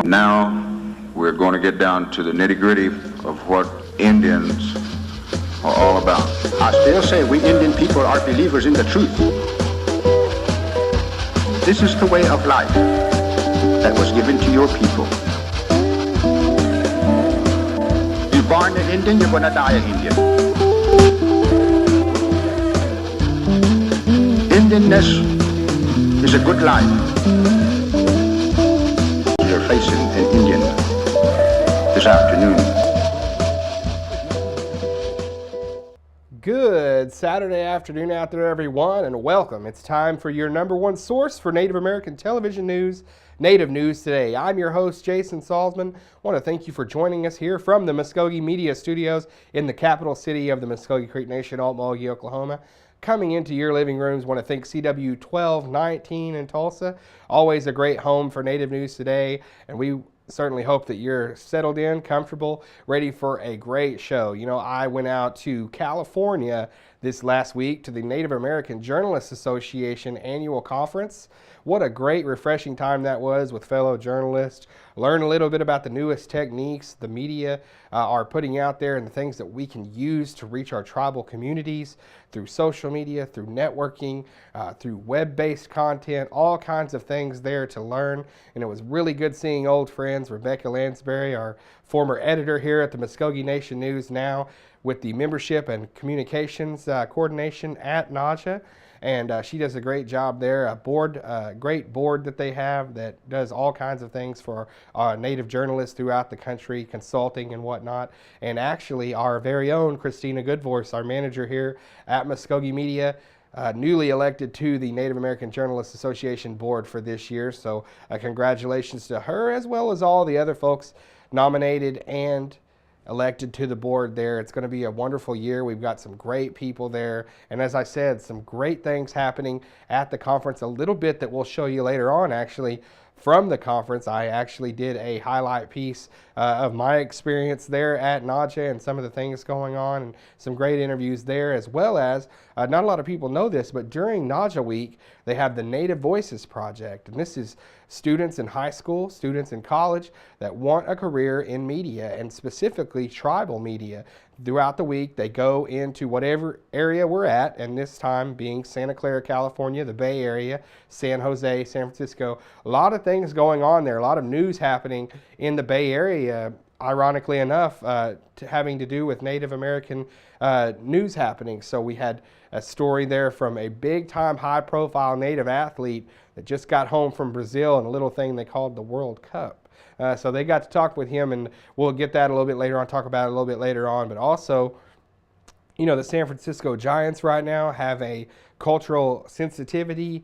Now we're going to get down to the nitty-gritty of what Indians are all about. I still say we Indian people are believers in the truth. This is the way of life that was given to your people. You're born an Indian, you're going to die an Indian. Indianness is a good life. You're facing an Indian this afternoon. Good Saturday afternoon out there, everyone, and welcome. It's time for your number one source for Native American television news, Native News Today. I'm your host, Jason Salzman. I want to thank you for joining us here from the Muskogee Media Studios in the capital city of the Muskogee Creek Nation, Okmulgee, Oklahoma. Coming into your living rooms, I want to thank CW 1219 in Tulsa. Always a great home for Native News Today, and we certainly hope that you're settled in, comfortable, ready for a great show. You know, I went out to California this last week to the Native American Journalists Association annual conference. What a great, refreshing time that was with fellow journalists. Learn a little bit about the newest techniques the media are putting out there and the things that we can use to reach our tribal communities through social media, through networking, through web-based content, all kinds of things there to learn. And it was really good seeing old friends, Rebecca Lansbury, our former editor here at the Muskogee Nation News, now with the membership and communications coordination at NAJA. And she does a great job there. A great board that they have that does all kinds of things for Native journalists throughout the country, consulting and whatnot. And actually, our very own Christina Goodvoice, our manager here at Muskogee Media, newly elected to the Native American Journalists Association board for this year. So congratulations to her, as well as all the other folks nominated and elected to the board there. It's going to be a wonderful year. We've got some great people there. And as I said, some great things happening at the conference. A little bit that we'll show you later on, actually, from the conference. I actually did a highlight piece of my experience there at NAJA and some of the things going on, and some great interviews there, as well as, not a lot of people know this, but during NAJA week, they have the Native Voices Project. And this is students in high school, students in college that want a career in media, and specifically tribal media. Throughout the week, they go into whatever area we're at, and this time being Santa Clara, California, the Bay Area, San Jose, San Francisco. A lot of things going on there, a lot of news happening in the Bay Area, ironically enough, having to do with Native American news happening. So we had a story there from a big-time, high-profile Native athlete that just got home from Brazil in a little thing they called the World Cup. So they got to talk with him, and we'll get that a little bit later on, talk about it a little bit later on. But also, you know, the San Francisco Giants right now have a cultural sensitivity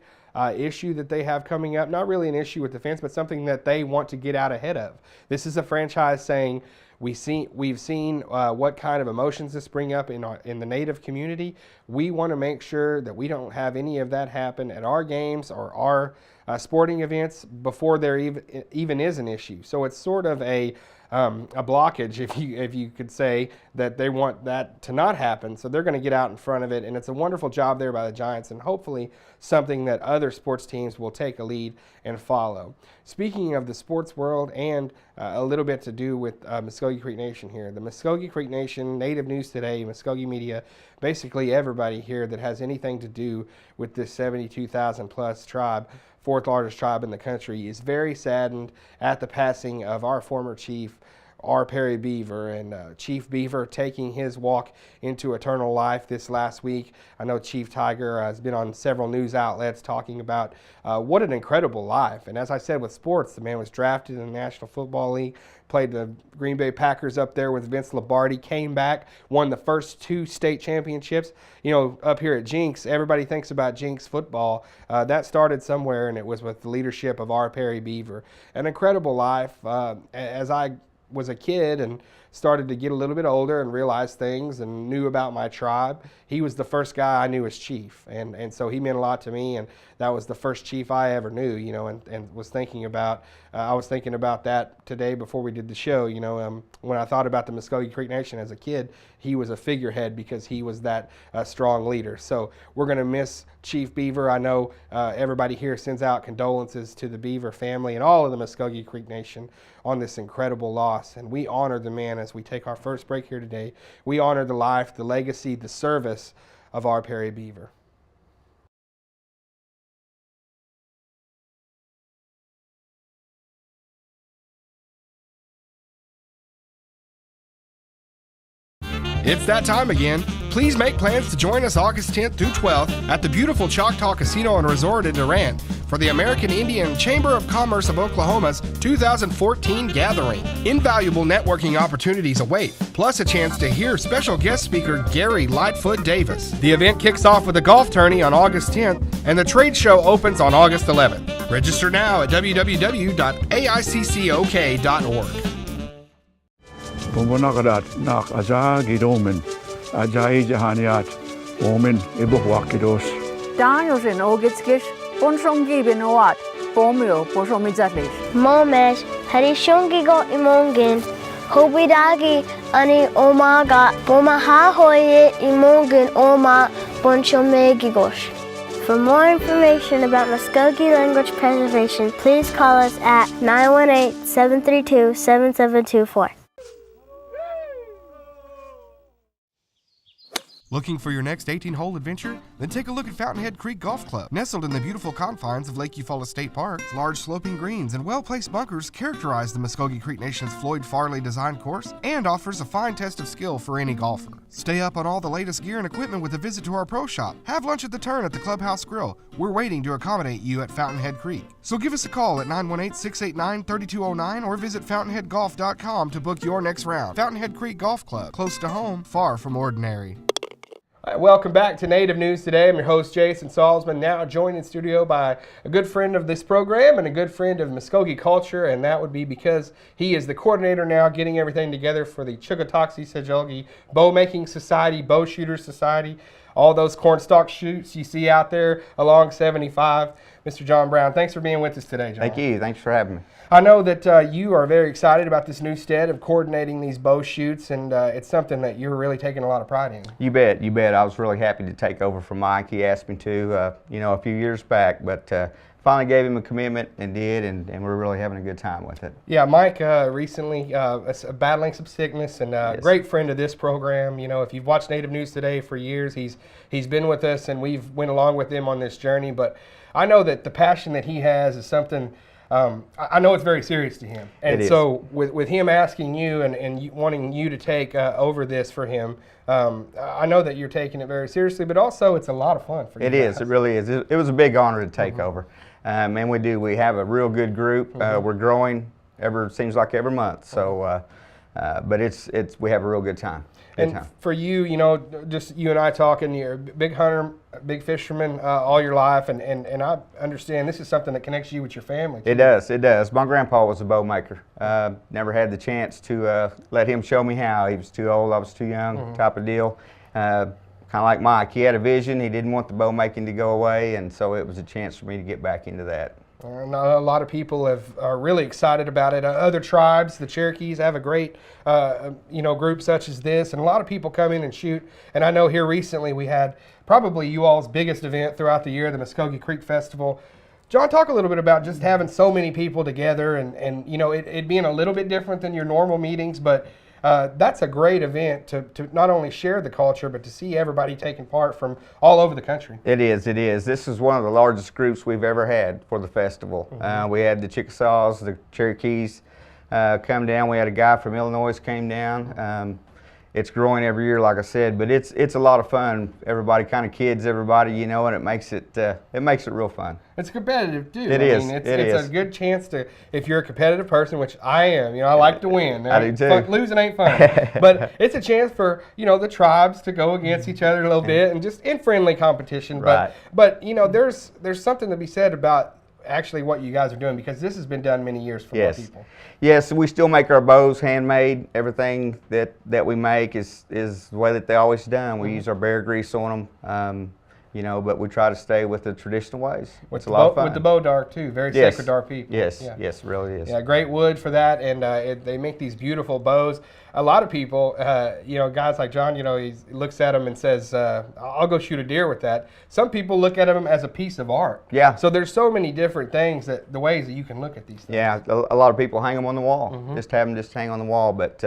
issue that they have coming up. Not really an issue with the fans, but something that they want to get out ahead of. This is a franchise saying, we've seen what kind of emotions this bring up in the Native community. We want to make sure that we don't have any of that happen at our games or our sporting events before there even is an issue. So it's sort of a blockage, if you could say, that they want that to not happen. So they're going to get out in front of it, and it's a wonderful job there by the Giants, and hopefully something that other sports teams will take a lead and follow. Speaking of the sports world and a little bit to do with Muskogee Creek Nation here, the Muskogee Creek Nation, Native News Today, Muskogee Media, basically everybody here that has anything to do with this 72,000 plus tribe, fourth largest tribe in the country, is very saddened at the passing of our former chief, R. Perry Beaver, and Chief Beaver taking his walk into eternal life this last week. I know Chief Tiger has been on several news outlets talking about what an incredible life. And as I said with sports, the man was drafted in the National Football League, played the Green Bay Packers up there with Vince Lombardi, came back, won the first 2 state championships. You know, up here at Jinx, everybody thinks about Jinx football. That started somewhere, and it was with the leadership of R. Perry Beaver. An incredible life. As I was a kid and started to get a little bit older and realized things and knew about my tribe, he was the first guy I knew as chief. And so he meant a lot to me, and that was the first chief I ever knew, you know, and was thinking about, I was thinking about that today before we did the show, you know, when I thought about the Muskogee Creek Nation as a kid, he was a figurehead because he was that strong leader. So we're going to miss Chief Beaver. I know everybody here sends out condolences to the Beaver family and all of the Muskogee Creek Nation on this incredible loss. And we honor the man as we take our first break here today. We honor the life, the legacy, the service of R. Perry Beaver. It's that time again. Please make plans to join us August 10th through 12th at the beautiful Choctaw Casino and Resort in Durant for the American Indian Chamber of Commerce of Oklahoma's 2014 gathering. Invaluable networking opportunities await, plus a chance to hear special guest speaker Gary Lightfoot Davis. The event kicks off with a golf tourney on August 10th, and the trade show opens on August 11th. Register now at www.aiccok.org. Pumpunakadat nak aza gidomen ajai jahaniat omen ibuhwakidos. Daniel in Ogitskish, Bonshongi Benoat, Bomio, Boshomizatlish. Momesh, Harishongigo Imongin, Hobidagi, Ani Omaga, Bomahahoye Imongin Oma, Bonshomegigosh. For more information about Muskogee language preservation, please call us at 918-732-7724. Looking for your next 18-hole adventure? Then take a look at Fountainhead Creek Golf Club. Nestled in the beautiful confines of Lake Eufaula State Park, large sloping greens and well-placed bunkers characterize the Muskogee Creek Nation's Floyd Farley designed course and offers a fine test of skill for any golfer. Stay up on all the latest gear and equipment with a visit to our pro shop. Have lunch at the Turn at the Clubhouse Grill. We're waiting to accommodate you at Fountainhead Creek. So give us a call at 918-689-3209 or visit fountainheadgolf.com to book your next round. Fountainhead Creek Golf Club, close to home, far from ordinary. Welcome back to Native News Today. I'm your host, Jason Salzman, now joined in studio by a good friend of this program and a good friend of Muskogee culture, and that would be because he is the coordinator now getting everything together for the Chukotauxie-Sajalgie Bow Making Society, Bow Shooters Society, all those cornstalk shoots you see out there along 75. Mr. John Brown, thanks for being with us today, John. Thank you. Thanks for having me. I know that you are very excited about this new stead of coordinating these bow shoots, and it's something that you're really taking a lot of pride in. You bet. You bet. I was really happy to take over from Mike. He asked me to, a few years back, but finally gave him a commitment and did, and we're really having a good time with it. Yeah, Mike recently battling some sickness and Yes. great friend of this program. You know, if you've watched Native News Today for years, he's been with us, and we've went along with him on this journey. But I know that the passion that he has is something. I know it's very serious to him, and so with him asking you and you, wanting you to take over this for him, I know that you're taking it very seriously, but also it's a lot of fun for you. It is. It really is. It was a big honor to take over, and we have a real good group. We're growing seems like every month. So, but we have a real good time. And for you, you know, just you and I talking, you're a big hunter, big fisherman all your life, and I understand this is something that connects you with your family too. It does, it does. My grandpa was a bow maker. Never had the chance to let him show me how. He was too old, I was too young, type of deal. Kind of like Mike, he had a vision, he didn't want the bow making to go away, and so it was a chance for me to get back into that. A lot of people are really excited about it. Other tribes, the Cherokees, have a great group such as this, and a lot of people come in and shoot. And I know here recently we had probably you all's biggest event throughout the year, the Muskogee Creek Festival. John, talk a little bit about just having so many people together, and you know, it being a little bit different than your normal meetings, but that's a great event to not only share the culture, but to see everybody taking part from all over the country. It is, it is. This is one of the largest groups we've ever had for the festival. We had the Chickasaws, the Cherokees come down. We had a guy from Illinois came down. It's growing every year, like I said, but it's a lot of fun. Everybody kind of kids everybody, you know, and it makes it real fun. It's competitive too. It's a good chance to, if you're a competitive person, which I am, you know, I like to win. I do too. Losing ain't fun. But it's a chance for, you know, the tribes to go against each other a little bit and just in friendly competition. Right. But you know, there's something to be said about actually what you guys are doing, because this has been done many years for Yes. more people. Yes, we still make our bows handmade. Everything that we make is the way that they always done. We use our bear grease on them, you know, but we try to stay with the traditional ways. With It's the a lot of bow, fun. with the bow dark too, very Yes. sacred dark people. Yes, Yeah. yes, it really is. Yeah, great wood for that, and they make these beautiful bows. A lot of people, you know, guys like John, you know, he looks at them and says, "I'll go shoot a deer with that." Some people look at them as a piece of art. Yeah. So there's so many different things the ways that you can look at these things. Yeah, a lot of people hang them on the wall. Just have them just hang on the wall, but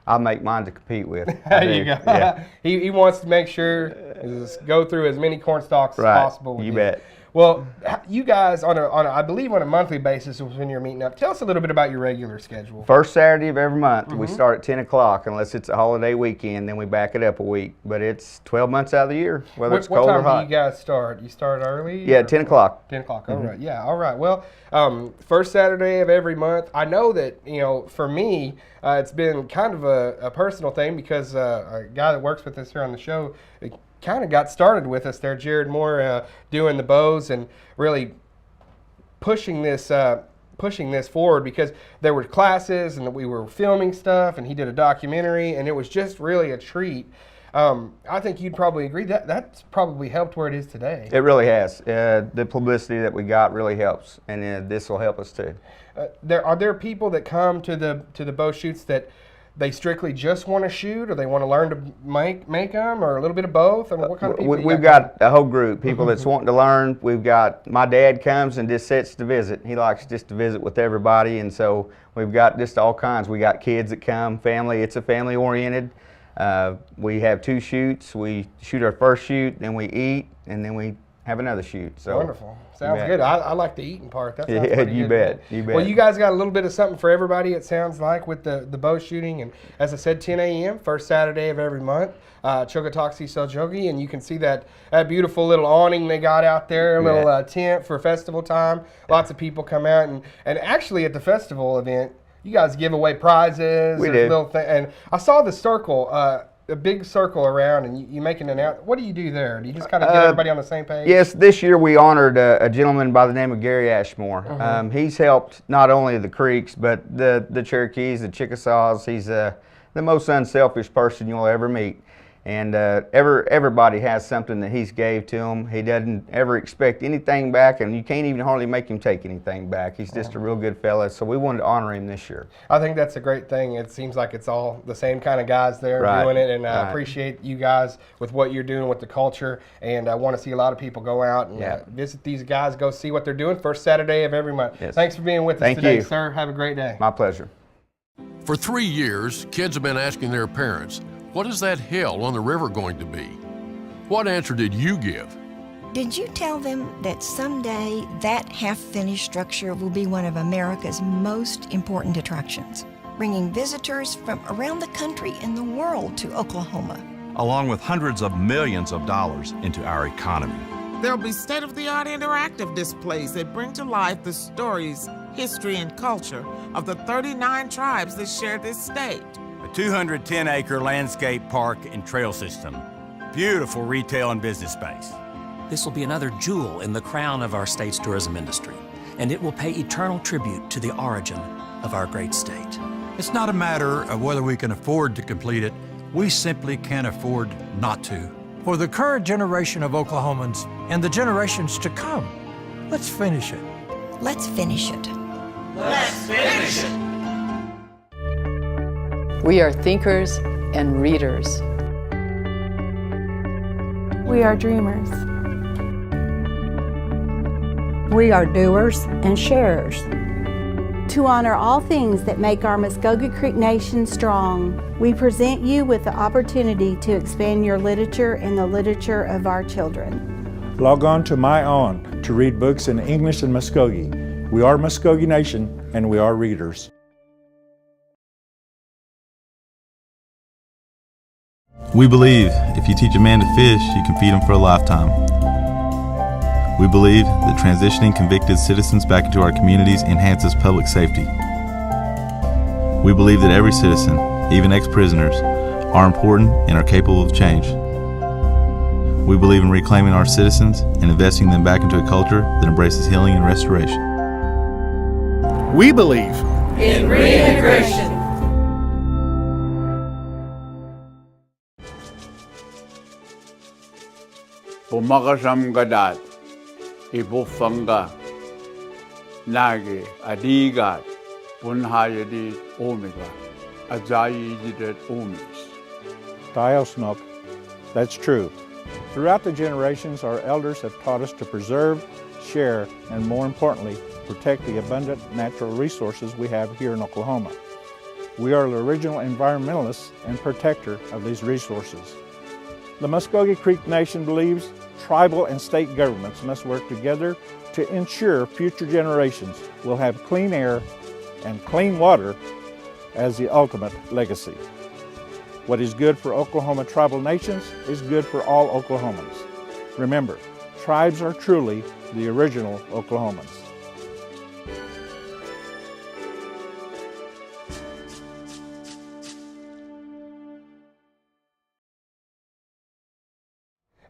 I make mine to compete with. There you go. Yeah. he wants to make sure just go through as many corn stalks as Right. possible. With You bet. Well, you guys I believe on a monthly basis is when you're meeting up. Tell us a little bit about your regular schedule. First Saturday of every month, we start at 10 o'clock, unless it's a holiday weekend, then we back it up a week. But it's 12 months out of the year, whether it's What cold or time do hot. you guys start? You start early? Yeah, or- 10 o'clock. 10 o'clock. All right. Yeah. All right. Well, first Saturday of every month. I know that, you know, for me, it's been kind of a personal thing, because a guy that works with us here on the show kind of got started with us there, Jared Moore, doing the bows and really pushing this forward, because there were classes and we were filming stuff, and he did a documentary, and it was just really a treat. I think you'd probably agree that that's probably helped where it is today. It really has. The publicity that we got really helps, and this will help us too. Are there people that come to the bow shoots that they strictly just want to shoot, or they want to learn to make them, or a little bit of both? I mean, what kind of people? We've got a whole group, people that's wanting to learn. We've got, my dad comes and just sits to visit. He likes just to visit with everybody, and so we've got just all kinds. We got kids that come, family. It's a family oriented. We have 2 shoots. We shoot our first shoot, then we eat, and then we have another shoot. So Wonderful. Sounds bet. good. I like the eating part. That sounds Yeah, pretty you good. bet, you Well, bet. you guys got a little bit of something for everybody, it sounds like, with the bow shooting. And as I said, 10 a.m., first Saturday of every month, Chokatoxie Seljogi. And you can see that beautiful little awning they got out there, a little tent for festival time. Lots of people come out. And actually at the festival event, you guys give away prizes. We There's do. little and I saw the circle, a big circle around, and you make an announcement. What do you do there? Do you just kind of get everybody on the same page? Yes, this year we honored a gentleman by the name of Gary Ashmore. He's helped not only the Creeks, but the Cherokees, the Chickasaws. He's the most unselfish person you'll ever meet. And everybody has something that he's gave to him. He doesn't ever expect anything back, and you can't even hardly make him take anything back. He's just a real good fella, so we wanted to honor him this year. I think that's a great thing. It seems like it's all the same kind of guys there Right. doing it, and I Right. appreciate you guys with what you're doing with the culture, and I want to see a lot of people go out and Yeah. visit these guys, go see what they're doing, first Saturday of every month. Yes. Thanks for being with us Thank today, you. sir. Have a great day. My pleasure. For 3 years, kids have been asking their parents, what is that hill on the river going to be? What answer did you give? Did you tell them that someday that half-finished structure will be one of America's most important attractions, bringing visitors from around the country and the world to Oklahoma? Along with hundreds of millions of dollars into our economy. There'll be state-of-the-art interactive displays that bring to life the stories, history, and culture of the 39 tribes that share this state. A 210-acre landscape park and trail system. Beautiful retail and business space. This will be another jewel in the crown of our state's tourism industry, and it will pay eternal tribute to the origin of our great state. It's not a matter of whether we can afford to complete it. We simply can't afford not to. For the current generation of Oklahomans and the generations to come, let's finish it. Let's finish it. Let's finish it! We are thinkers and readers. We are dreamers. We are doers and sharers. To honor all things that make our Muskogee Creek Nation strong, we present you with the opportunity to expand your literature and the literature of our children. Log on to MyOn to read books in English and Muskogee. We are Muskogee Nation, and we are readers. We believe if you teach a man to fish, you can feed him for a lifetime. We believe that transitioning convicted citizens back into our communities enhances public safety. We believe that every citizen, even ex-prisoners, are important and are capable of change. We believe in reclaiming our citizens and investing them back into a culture that embraces healing and restoration. We believe in reintegration. Pumakasam gadat, ibufanga, nage, adigat, punhayadit omega, ajayididet omis. Diosnok. That's true. Throughout the generations, our elders have taught us to preserve, share, and more importantly, protect the abundant natural resources we have here in Oklahoma. We are the original environmentalists and protector of these resources. The Muskogee Creek Nation believes tribal and state governments must work together to ensure future generations will have clean air and clean water as the ultimate legacy. What is good for Oklahoma tribal nations is good for all Oklahomans. Remember, tribes are truly the original Oklahomans.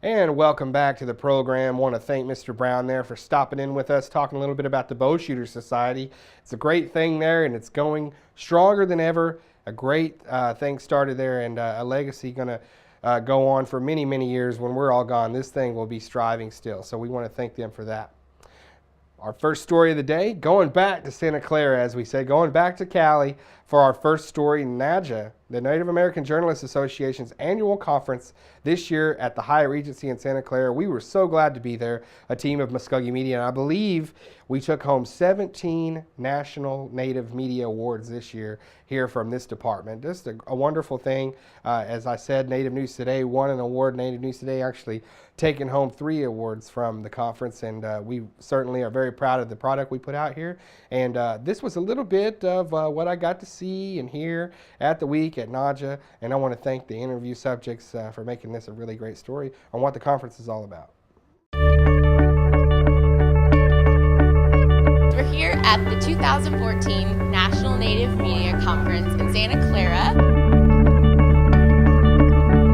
And welcome back to the program. Want to thank Mr. Brown there for stopping in with us, talking a little bit about the Bow Shooter Society. It's a great thing there, and it's going stronger than ever. A great thing started there, and a legacy going to go on for many, many years. When we're all gone, this thing will be striving still. So we want to thank them for that. Our first story of the day, going back to Santa Clara, as we said, going back to Cali for our first story. NAJA, the Native American Journalists Association's annual conference this year at the Hyatt Regency in Santa Clara. We were so glad to be there, a team of Muskogee Media, and I believe we took home 17 National Native Media Awards this year here from this department. Just a wonderful thing. As I said, Native News Today won an award. Native News Today actually taken home 3 awards from the conference, and we certainly are very proud of the product we put out here. And this was a little bit of what I got to see and hear at the week at NAJA, and I want to thank the interview subjects for making this a really great story on what the conference is all about. We're here at the 2014 National Native Media Conference in Santa Clara.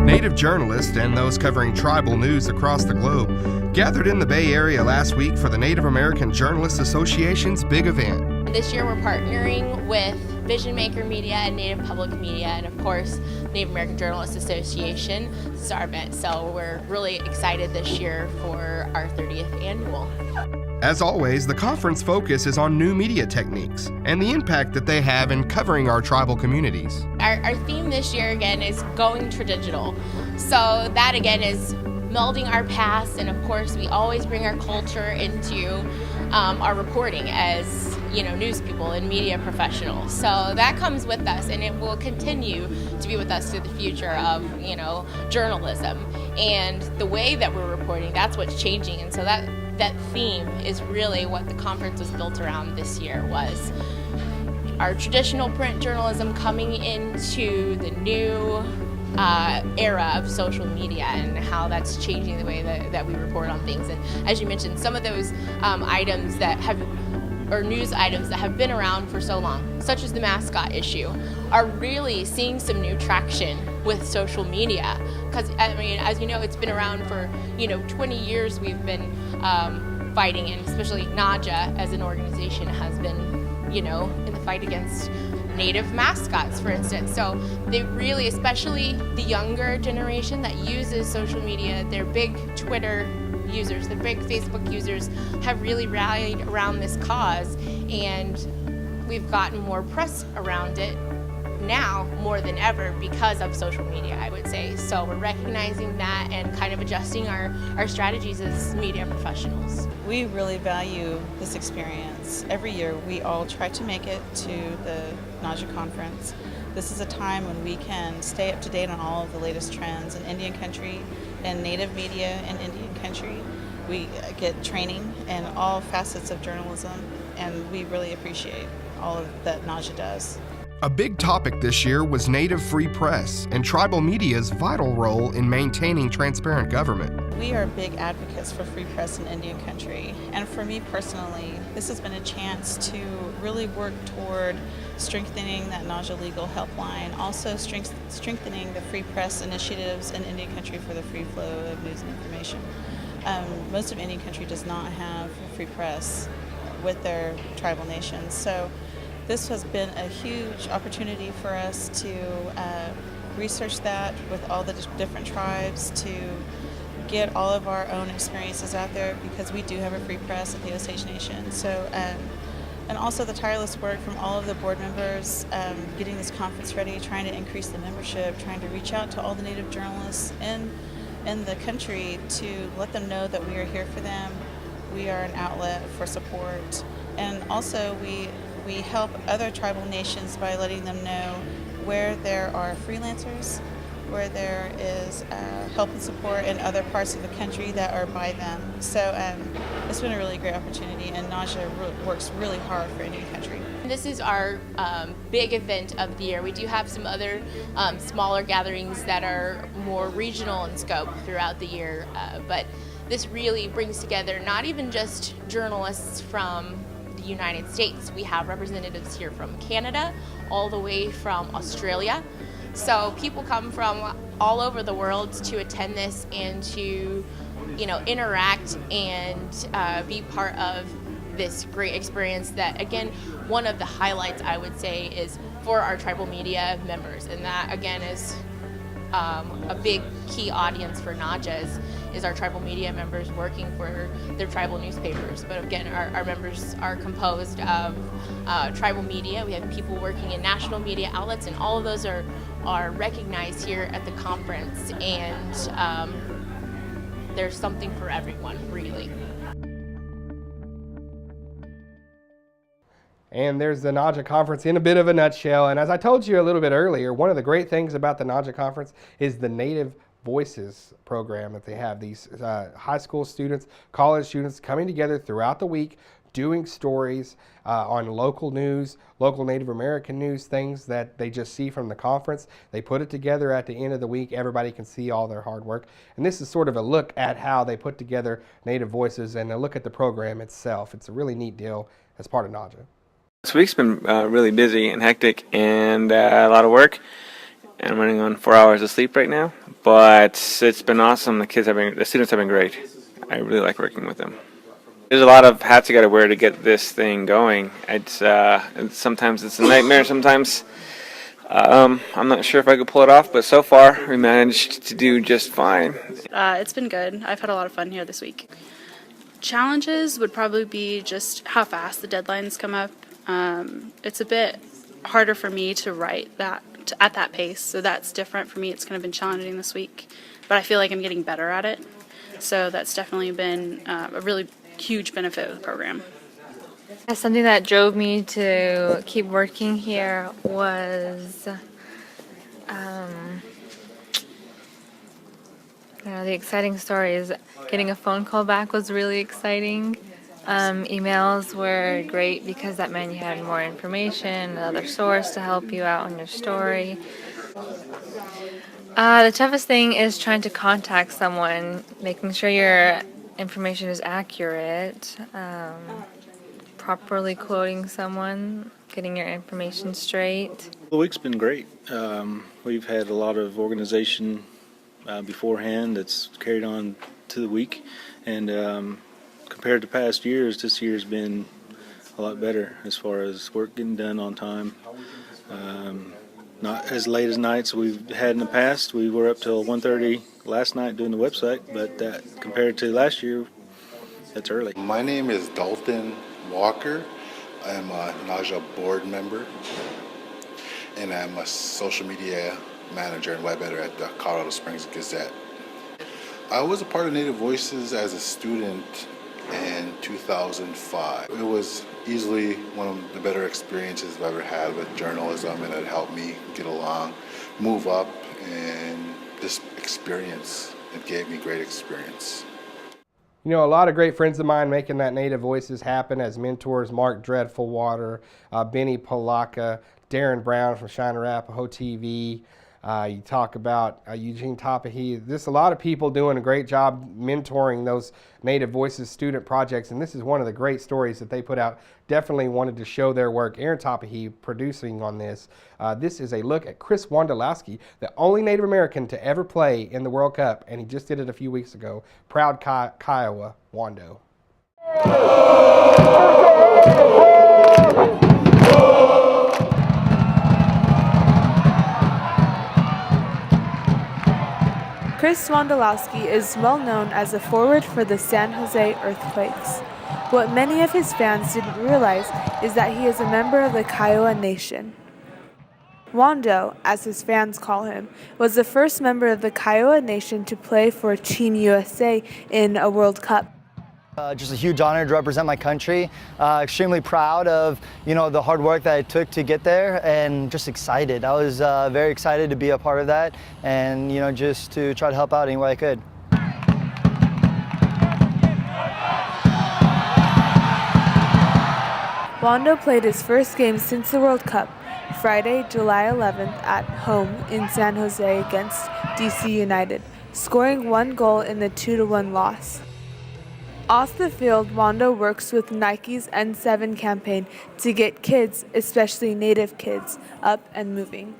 Native journalists and those covering tribal news across the globe gathered in the Bay Area last week for the Native American Journalists Association's big event. This year we're partnering with Vision Maker Media and Native Public Media, and of course Native American Journalists Association. This is our event, so we're really excited this year for our 30th annual. As always, the conference focus is on new media techniques and the impact that they have in covering our tribal communities. Our theme this year again is going to digital. So that again is melding our past, and of course we always bring our culture into our reporting as news people and media professionals. So that comes with us, and it will continue to be with us through the future of journalism. And the way that we're reporting, that's what's changing. And so that theme is really what the conference was built around this year, was our traditional print journalism coming into the new era of social media and how that's changing the way that we report on things. And as you mentioned, some of those items that have, or news items that have been around for so long, such as the mascot issue, are really seeing some new traction with social media. Because I mean, as you know, it's been around for 20 years. We've been fighting, and especially NAJA as an organization has been in the fight against Native mascots, for instance. So they really, especially the younger generation that uses social media, their big Twitter users, the big Facebook users, have really rallied around this cause, and we've gotten more press around it now more than ever because of social media, I would say. So we're recognizing that and kind of adjusting our strategies as media professionals. We really value this experience. Every year we all try to make it to the NAJA conference. This is a time when we can stay up to date on all of the latest trends in Indian country and Native media in Indian country. We get training in all facets of journalism, and we really appreciate all of that NAJA does. A big topic this year was Native Free Press and tribal media's vital role in maintaining transparent government. We are big advocates for free press in Indian country, and for me personally, this has been a chance to really work toward strengthening that Naja Legal Helpline, also strengthening the free press initiatives in Indian country for the free flow of news and information. Most of Indian country does not have a free press with their tribal nations, so this has been a huge opportunity for us to research that with all the different tribes, to get all of our own experiences out there, because we do have a free press at the Osage Nation. So, and also the tireless work from all of the board members, getting this conference ready, trying to increase the membership, trying to reach out to all the Native journalists in the country to let them know that we are here for them. We are an outlet for support, and also we help other tribal nations by letting them know where there are freelancers, where there is help and support in other parts of the country that are by them. So it's been a really great opportunity, and Naja works really hard for Indian country. This is our big event of the year. We do have some other smaller gatherings that are more regional in scope throughout the year, but this really brings together not even just journalists from the United States. We have representatives here from Canada, all the way from Australia. So people come from all over the world to attend this and to, interact and be part of this great experience that, again, one of the highlights I would say is for our tribal media members, and that again is a big key audience for Naja is our tribal media members working for their tribal newspapers. But again, our members are composed of tribal media. We have people working in national media outlets, and all of those are recognized here at the conference, and there's something for everyone, really. And there's the Naja Conference in a bit of a nutshell. And as I told you a little bit earlier, one of the great things about the Naja Conference is the Native Voices program that they have. These high school students, college students coming together throughout the week, doing stories on local news, local Native American news, things that they just see from the conference. They put it together at the end of the week. Everybody can see all their hard work. And this is sort of a look at how they put together Native Voices and a look at the program itself. It's a really neat deal as part of Naja. This week's been really busy and hectic, and a lot of work, and I'm running on 4 hours of sleep right now, but it's been awesome. The students have been great. I really like working with them. There's a lot of hats you got to wear to get this thing going. Sometimes it's a nightmare, sometimes I'm not sure if I could pull it off, but so far we managed to do just fine. It's been good. I've had a lot of fun here this week. Challenges would probably be just how fast the deadlines come up. It's a bit harder for me to write that at that pace, so that's different for me. It's kind of been challenging this week, but I feel like I'm getting better at it. So that's definitely been a really huge benefit of the program. Something that drove me to keep working here was the exciting stories. Getting a phone call back was really exciting. Emails were great because that meant you had more information, another source to help you out on your story. The toughest thing is trying to contact someone, making sure your information is accurate, properly quoting someone, getting your information straight. The week's been great. We've had a lot of organization beforehand that's carried on to the week, and compared to past years, this year's been a lot better as far as work getting done on time. Not as late as nights we've had in the past. We were up till 1:30 last night doing the website, but compared to last year, that's early. My name is Dalton Walker. I'm a Naja board member, and I'm a social media manager and web editor at the Colorado Springs Gazette. I was a part of Native Voices as a student in 2005. It was easily one of the better experiences I've ever had with journalism, and it helped me get along, move up, and this experience, it gave me great experience. You know, a lot of great friends of mine making that Native Voices happen as mentors: Mark Dreadful Water, Benny Palaka, Darren Brown from Shine Arapahoe TV. You talk about Eugene Tapahi. There's a lot of people doing a great job mentoring those Native Voices student projects, and this is one of the great stories that they put out. Definitely wanted to show their work. Aaron Tapahi producing on this. This is a look at Chris Wondolowski, the only Native American to ever play in the World Cup, and he just did it a few weeks ago. Proud Kiowa, Wando. Chris Wondolowski is well known as a forward for the San Jose Earthquakes. What many of his fans didn't realize is that he is a member of the Kiowa Nation. Wando, as his fans call him, was the first member of the Kiowa Nation to play for Team USA in a World Cup. Just a huge honor to represent my country. Extremely proud of the hard work that it took to get there, and just excited. I was very excited to be a part of that, and just to try to help out any way I could. Wando played his first game since the World Cup, Friday, July 11th at home in San Jose against DC United, scoring 1 goal in the 2-1 loss. Off the field, Wando works with Nike's N7 campaign to get kids, especially Native kids, up and moving.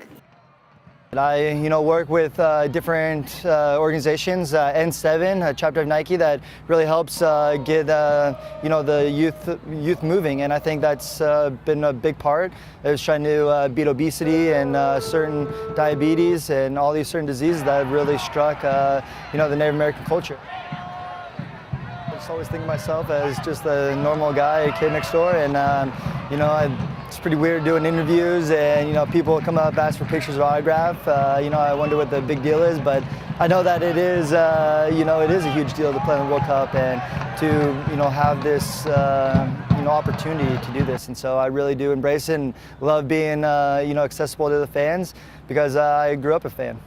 I work with different organizations, N7, a chapter of Nike that really helps get the youth moving, and I think that's been a big part. Is trying to beat obesity and certain diabetes and all these certain diseases that have really struck the Native American culture. I always think of myself as just a normal guy, a kid next door, and it's pretty weird doing interviews and people come up, ask for pictures or autograph. I wonder what the big deal is, but I know that it is it is a huge deal to play in the World Cup and to have this opportunity to do this, and so I really do embrace it and love being accessible to the fans because I grew up a fan.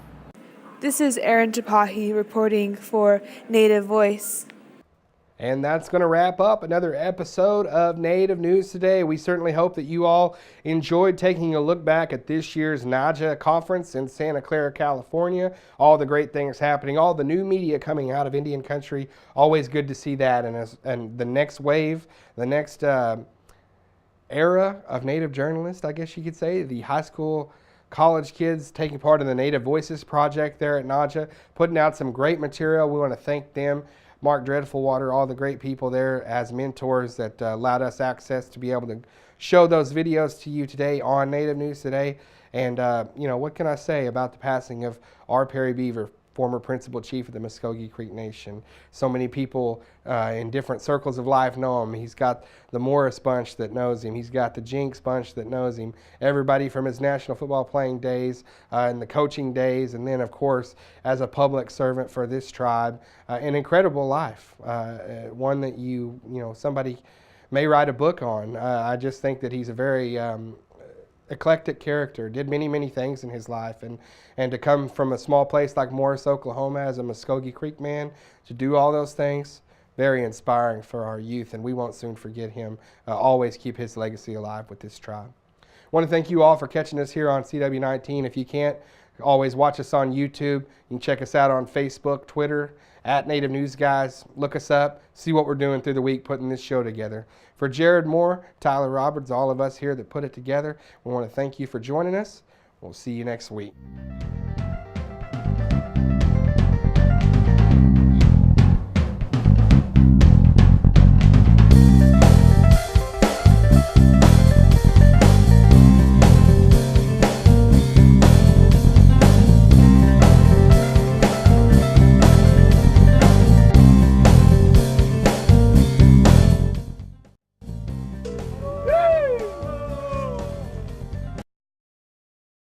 This is Aaron Tapahi reporting for Native Voice. And that's going to wrap up another episode of Native News Today. We certainly hope that you all enjoyed taking a look back at this year's NAJA conference in Santa Clara, California. All the great things happening, all the new media coming out of Indian country. Always good to see that. And the next wave, the next era of Native journalists, I guess you could say, the high school, college kids taking part in the Native Voices project there at NAJA, putting out some great material. We want to thank them. Mark Dreadfulwater, all the great people there as mentors that allowed us access to be able to show those videos to you today on Native News Today. And, what can I say about the passing of R. Perry Beaver, former principal chief of the Muskogee Creek Nation? So many people in different circles of life know him. He's got the Morris bunch that knows him. He's got the Jinx bunch that knows him. Everybody from his national football playing days and the coaching days, and then, of course, as a public servant for this tribe. An incredible life, one that somebody may write a book on. I just think that he's a very eclectic character, did many, many things in his life, and to come from a small place like Morris, Oklahoma as a Muskogee Creek man, to do all those things, very inspiring for our youth, and we won't soon forget him. Always keep his legacy alive with this tribe. I want to thank you all for catching us here on CW19. If you can't, always watch us on YouTube. You can check us out on Facebook, Twitter, at Native News Guys. Look us up, see what we're doing through the week putting this show together. For Jared Moore, Tyler Roberts, all of us here that put it together, we want to thank you for joining us. We'll see you next week.